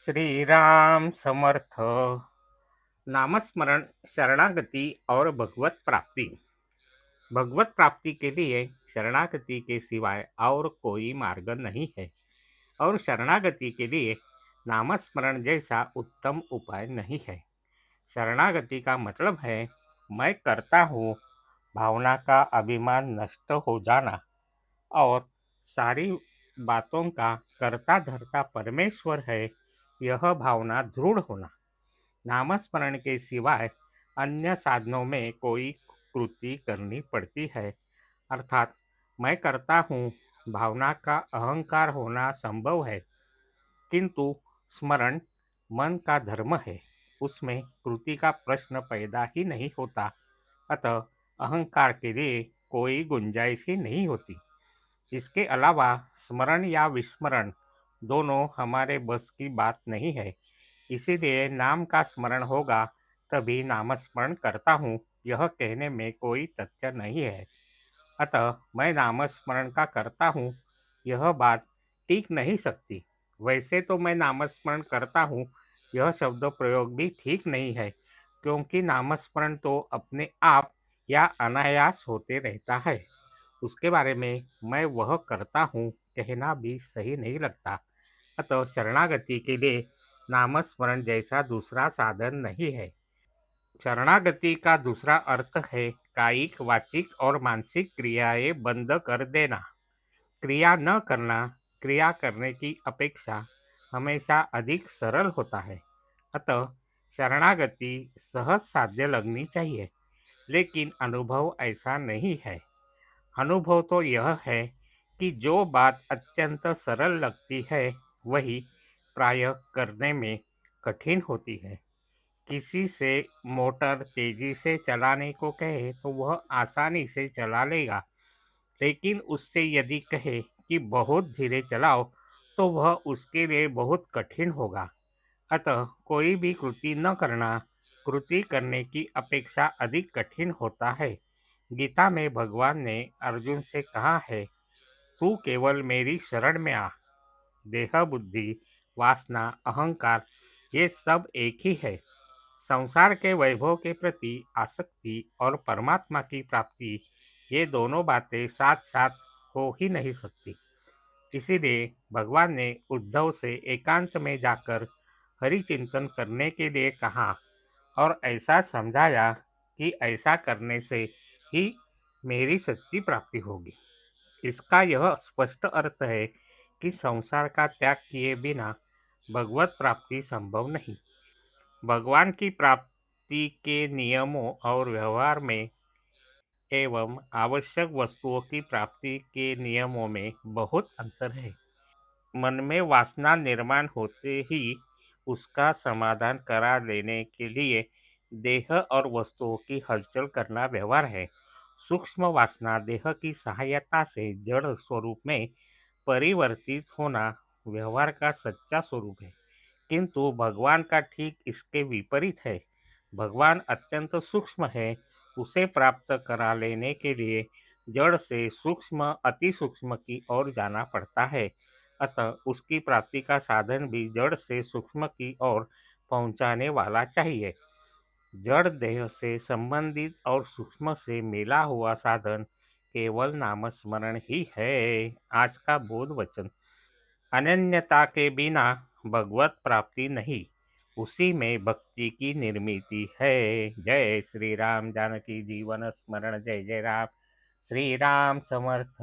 श्री राम समर्थ। नामस्मरण, शरणागति और भगवत प्राप्ति। भगवत प्राप्ति के लिए शरणागति के सिवाय और कोई मार्ग नहीं है और शरणागति के लिए नामस्मरण जैसा उत्तम उपाय नहीं है। शरणागति का मतलब है मैं करता हूँ भावना का अभिमान नष्ट हो जाना और सारी बातों का कर्ता धर्ता परमेश्वर है यह भावना दृढ़ होना। नामस्मरण के सिवाय अन्य साधनों में कोई कृति करनी पड़ती है, अर्थात मैं करता हूँ भावना का अहंकार होना संभव है, किंतु स्मरण मन का धर्म है, उसमें कृति का प्रश्न पैदा ही नहीं होता, अतः अहंकार के लिए कोई गुंजाइश ही नहीं होती। इसके अलावा स्मरण या विस्मरण दोनों हमारे बस की बात नहीं है, इसीलिए नाम का स्मरण होगा तभी नामस्मरण करता हूँ यह कहने में कोई तथ्य नहीं है। अतः मैं नामस्मरण का करता हूँ यह बात टिक नहीं सकती। वैसे तो मैं नामस्मरण करता हूँ यह शब्द प्रयोग भी ठीक नहीं है, क्योंकि नामस्मरण तो अपने आप या अनायास होते रहता है, उसके बारे में मैं वह करता हूँ कहना भी सही नहीं लगता। अतः शरणागति के लिए नामस्मरण जैसा दूसरा साधन नहीं है। शरणागति का दूसरा अर्थ है कायिक, वाचिक और मानसिक क्रियाएं बंद कर देना। क्रिया न करना क्रिया करने की अपेक्षा हमेशा अधिक सरल होता है। अतः शरणागति सहज साध्य लगनी चाहिए, लेकिन अनुभव ऐसा नहीं है। अनुभव तो यह है कि जो बात अत्यंत सरल लगती है वही प्रायः करने में कठिन होती है। किसी से मोटर तेजी से चलाने को कहे तो वह आसानी से चला लेगा, लेकिन उससे यदि कहे कि बहुत धीरे चलाओ तो वह उसके लिए बहुत कठिन होगा। अतः कोई भी कृति न करना कृति करने की अपेक्षा अधिक कठिन होता है। गीता में भगवान ने अर्जुन से कहा है, तू केवल मेरी शरण में आ। देह, बुद्धि, वासना, अहंकार ये सब एक ही है। संसार के वैभव के प्रति आसक्ति और परमात्मा की प्राप्ति ये दोनों बातें साथ साथ हो ही नहीं सकती। इसीलिए भगवान ने उद्धव से एकांत में जाकर हरि चिंतन करने के लिए कहा और ऐसा समझाया कि ऐसा करने से ही मेरी सच्ची प्राप्ति होगी। इसका यह स्पष्ट अर्थ है कि संसार का त्याग किए बिना भगवत प्राप्ति संभव नहीं। भगवान की प्राप्ति के नियमों और व्यवहार में एवं आवश्यक वस्तुओं की प्राप्ति के नियमों में बहुत अंतर है। मन में वासना निर्माण होते ही उसका समाधान करा लेने के लिए देह और वस्तुओं की हलचल करना व्यवहार है। सूक्ष्म वासना देह की सहायता से जड़ स्वरूप में परिवर्तित होना व्यवहार का सच्चा स्वरूप है, किंतु भगवान का ठीक इसके विपरीत है। भगवान अत्यंत सूक्ष्म है, उसे प्राप्त करा लेने के लिए जड़ से सूक्ष्म अति सूक्ष्म की ओर जाना पड़ता है। अतः उसकी प्राप्ति का साधन भी जड़ से सूक्ष्म की ओर पहुंचाने वाला चाहिए। जड़ देह से संबंधित और सूक्ष्म से मिला हुआ साधन केवल नामस्मरण ही है। आज का बोध वचन। अनन्यता के बिना भगवत प्राप्ति नहीं, उसी में भक्ति की निर्मिति है। जय श्री राम। जानकी जीवन स्मरण। जय जय राम। श्री राम समर्थ।